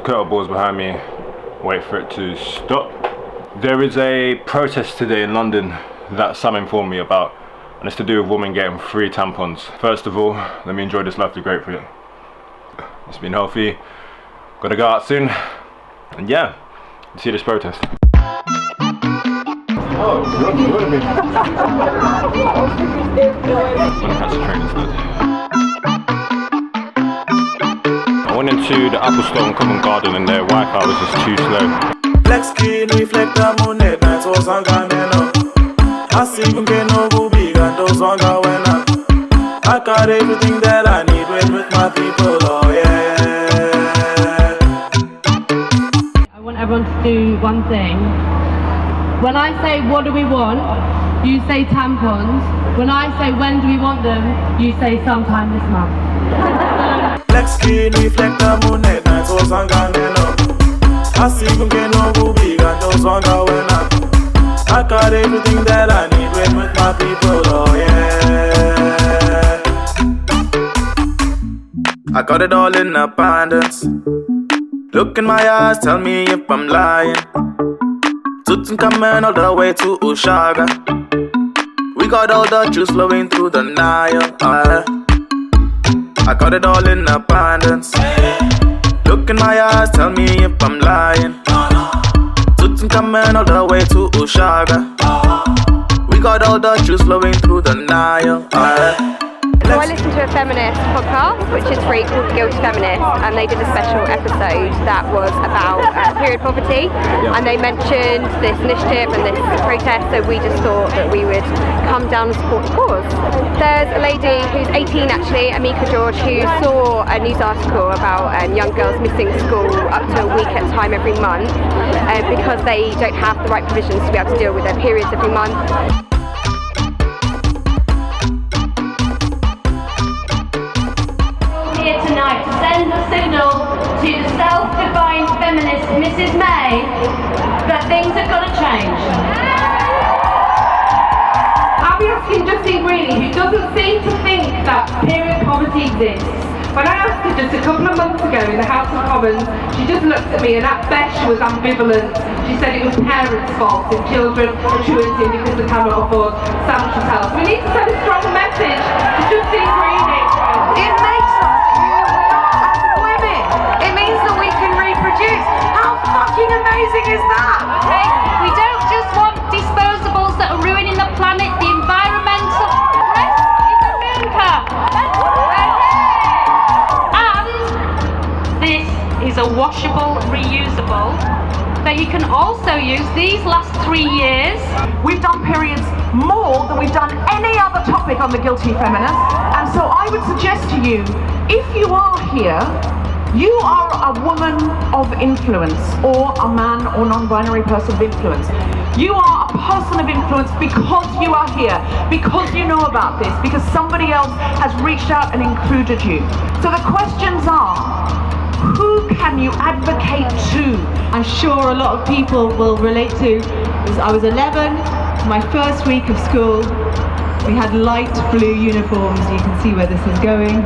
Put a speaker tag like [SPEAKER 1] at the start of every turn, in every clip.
[SPEAKER 1] curveballs behind me. Wait for it to stop. There is a protest today in London that Sam informed me about, and it's to do with women getting free tampons. First of all, let me enjoy this lovely grapefruit. It's been healthy. Gotta go out soon. And yeah, let's see this protest. Oh, you're me. I'm gonna catch the train instead. I went into the Apple store in Covent Garden and their Wi-Fi was just too slow.
[SPEAKER 2] Black screen reflector moonlight nights was on Ganeno. I see you can no go big and those on Gawena. I got everything that I need with my people, oh yeah.
[SPEAKER 3] I want everyone to do one thing. When I say what do we want, you say tampons. When I say when do we want them, you say sometime this month.
[SPEAKER 2] Black screen reflector moonlight nights was on Ganeno. I see you can no go big and those on Gawena. I got everything that I need with my people, oh yeah. I got it all in abundance. Look in my eyes, tell me if I'm lying. Tuts coming all the way to Ushaga. We got all the juice flowing through the Nile. I got it all in abundance. Look in my eyes, tell me if I'm lying. Tuts coming all the way to Ushaga. We got all the juice flowing through the Nile.
[SPEAKER 4] So I listened to a feminist podcast, which is free, called Guilty Feminist, and they did a special episode that was about period poverty, and they mentioned this initiative and this protest, so we just thought that we would come down and support the cause. There's a lady who's 18 actually, Amika George, who saw a news article about young girls missing school up to a week at a time every month because they don't have the right provisions to be able to deal with their periods every month.
[SPEAKER 3] Tonight to send a signal to the self-defined feminist Mrs. May that things are going to change. I'll be asking Justine Greeley, who doesn't seem to think that period poverty exists. When I asked her just a couple of months ago in the House of Commons, she just looked at me and at best she was ambivalent. She said it was parents' fault if children are truanting because they cannot afford sanitary towels. We need to send a strong message to Justine Greeley.
[SPEAKER 5] It makes us women. It means that we can reproduce. How fucking amazing is that?
[SPEAKER 3] Okay? We don't just want disposables that are ruining the planet, the environmental. Breast is a milker. And this is a washable, reusable that you can also use these last 3 years.
[SPEAKER 5] We've done periods more than we've done any other topic on the Guilty Feminist. And so I would suggest to you, if you are here, you are a woman of influence, or a man or non-binary person of influence. You are a person of influence because you are here, because you know about this, because somebody else has reached out and included you. So the questions are, who can you advocate to?
[SPEAKER 6] I'm sure a lot of people will relate to. I was 11, my first week of school. We had light blue uniforms, you can see where this is going.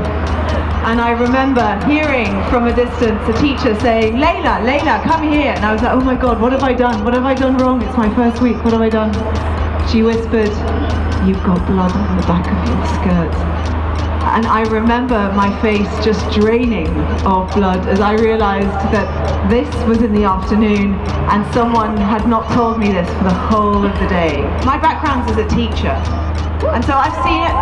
[SPEAKER 6] And I remember hearing from a distance a teacher saying, Layla, Layla, come here. And I was like, oh my God, what have I done? What have I done wrong? It's my first week, what have I done? She whispered, you've got blood on the back of your skirt. And I remember my face just draining of blood as I realized that this was in the afternoon and someone had not told me this for the whole of the day. My background is as a teacher. And so I've seen it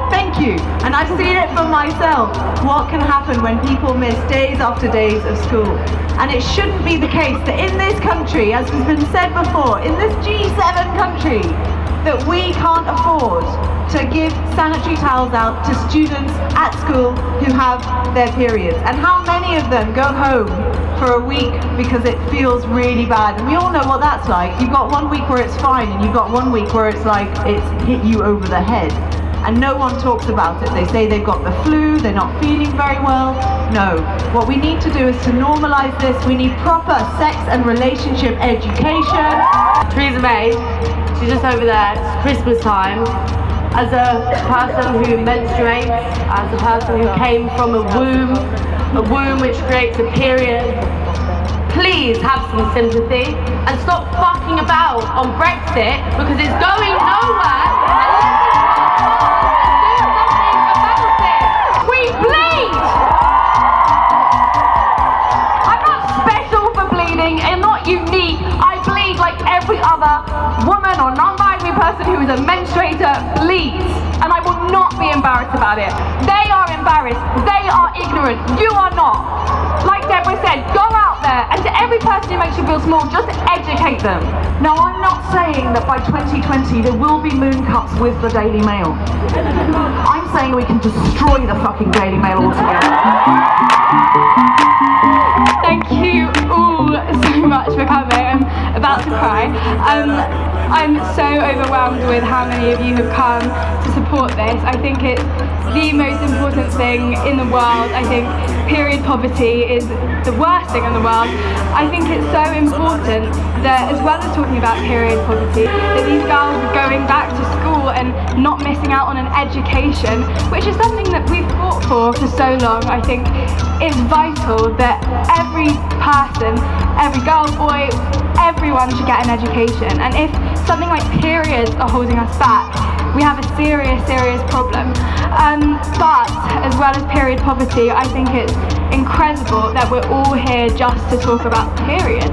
[SPEAKER 6] thank you, and I've seen it for myself, what can happen when people miss days after days of school. And it shouldn't be the case that in this country, as has been said before, in this G7 country, that we can't afford to give sanitary towels out to students at school who have their periods. And how many of them go home for a week because it feels really bad? And we all know what that's like. You've got 1 week where it's fine, and you've got 1 week where it's like it's hit you over the head. And no one talks about it. They say they've got the flu, they're not feeling very well. No, what we need to do is to normalize this. We need proper sex and relationship education.
[SPEAKER 3] Theresa May, she's just over there, it's Christmas time. As a person who menstruates, as a person who came from a womb which creates a period,
[SPEAKER 7] please have some sympathy and stop fucking about on Brexit because it's going nowhere. And do something about it. We bleed. I'm not special for bleeding. I'm not unique. I bleed like every other woman or non-binary person who is a menstruator bleeds. And I will not be embarrassed about it. They are embarrassed. They are ignorant. You are not. Like Deborah said, go out there and to every person who makes you feel small, just educate them.
[SPEAKER 5] Now, I'm not saying that by 2020 there will be moon cups with the Daily Mail. I'm saying we can destroy the fucking Daily Mail altogether.
[SPEAKER 8] Thank you all so much for coming. I'm about to cry. I'm so overwhelmed with how many of you have come to support this. I think it's the most important thing in the world. I think period poverty is the worst thing in the world. I think it's so important that, as well as talking about period poverty, that these girls are going back to school and not missing out on an education, which is something that we've fought for so long. I think it's vital that every person, every girl, boy, everyone should get an education. And if something like periods are holding us back, we have a serious problem. But as well as period poverty, I think it's incredible that we're all here just to talk about periods.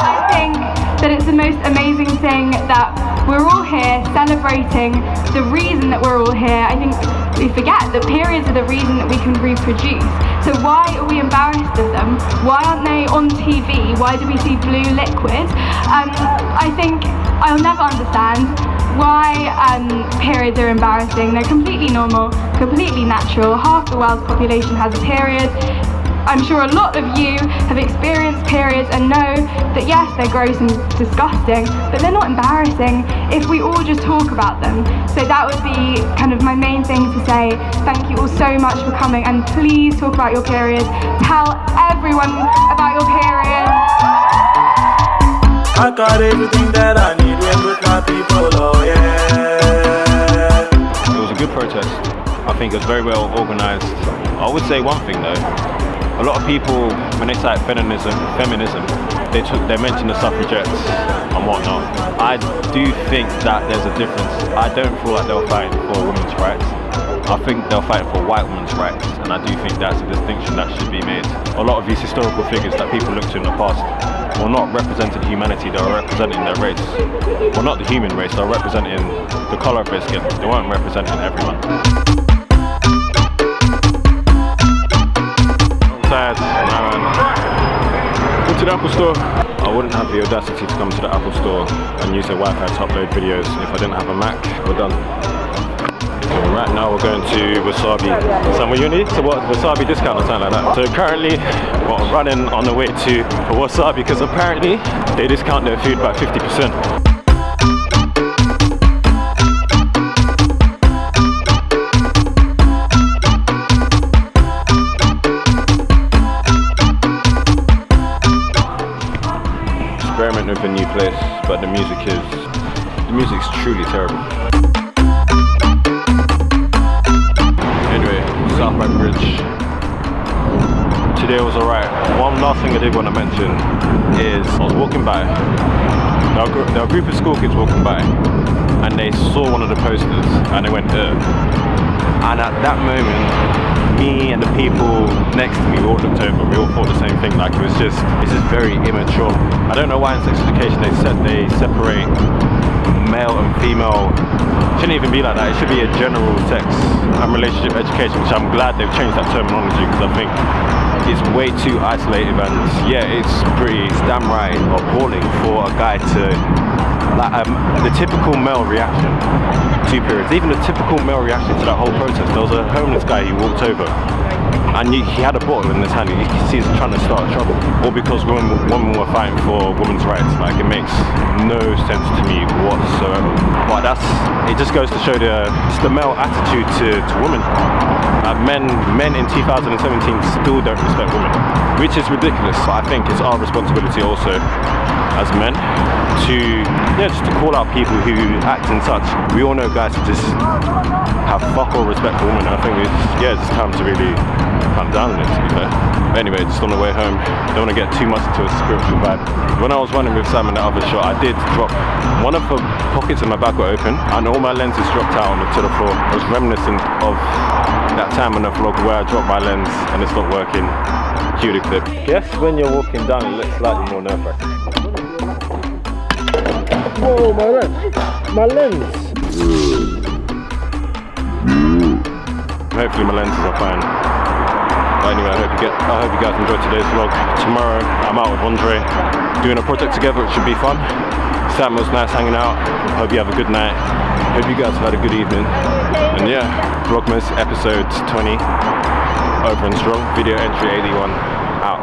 [SPEAKER 8] I think that it's the most amazing thing that we're all here celebrating the reason that we're all here. I think we forget that periods are the reason that we can reproduce. So why are we embarrassed of them? Why aren't they on TV? Why do we see blue liquid? I think I'll never understand why periods are embarrassing. They're completely normal, completely natural. Half the world's population has a period. I'm sure a lot of you have experienced periods and know that yes, they're gross and disgusting, but they're not embarrassing if we all just talk about them. So that would be kind of my main thing to say. Thank you all so much for coming, and please talk about your periods. Tell everyone about your periods.
[SPEAKER 2] I got everything that I need with my people, oh yeah.
[SPEAKER 1] It was a good protest. I think it was very well organised. I would say one thing though. A lot of people, when they cite feminism, they mention the suffragettes and whatnot. I do think that there's a difference. I don't feel like they'll fight for women's rights. I think they'll fight for white women's rights, and I do think that's a distinction that should be made. A lot of these historical figures that people look to in the past were not representing humanity, they were representing their race. Well, not the human race, they were representing the colour of their skin. They weren't representing everyone. Sad, man. Go to the Apple Store. I wouldn't have the audacity to come to the Apple Store and use their Wi-Fi to upload videos if I didn't have a Mac. We're done. So right now we're going to Wasabi. Somewhere you need to what Wasabi discount or something like that. So currently we're running on the way to Wasabi because apparently they discount their food by 50%. Experiment with a new place, but the music's truly terrible. Anyway, South Bank Bridge. Today was alright. One last thing I did want to mention is I was walking by. There were a group of school kids walking by, and they saw one of the posters, and they went, ugh. And at that moment, me and the people next to me all looked over. We all thought the same thing. Like this is very immature. I don't know why in sex education they separate male and female. It shouldn't even be like that. It should be a general sex and relationship education, which I'm glad they've changed that terminology because I think it's way too isolated. And yeah, it's damn right appalling for a guy to the typical male reaction to periods, even the typical male reaction to that whole protest. There was a homeless guy who walked over and he had a bottle in his hand. You can see he's trying to start trouble, all because women were fighting for women's rights. Like, it makes no sense to me whatsoever. But it just goes to show the male attitude to women. Men in 2017 still don't respect women, which is ridiculous. But I think it's our responsibility also as men just to call out people who act in such. We all know guys who just have fuck all respect for women. I think it's time to really kind of down on it, to be fair. But anyway, just on the way home, don't want to get too much into a spiritual vibe. When I was running with Sam in the other shot, I did drop one of the pockets in my back were open, and all my lenses dropped out to the floor. I was reminiscent of that time on the vlog where I dropped my lens and it's not working. Cue the clip. Guess when you're walking down, it looks slightly more nerve-wracking. Whoa, my lens! My lens! Hopefully my lenses are fine. But anyway, I hope you guys enjoyed today's vlog. Tomorrow I'm out with Andre doing a project together, which should be fun. Sam was nice hanging out. Hope you have a good night. Hope you guys have had a good evening. And yeah, Vlogmas episode 20 over and strong. Video entry 81 out.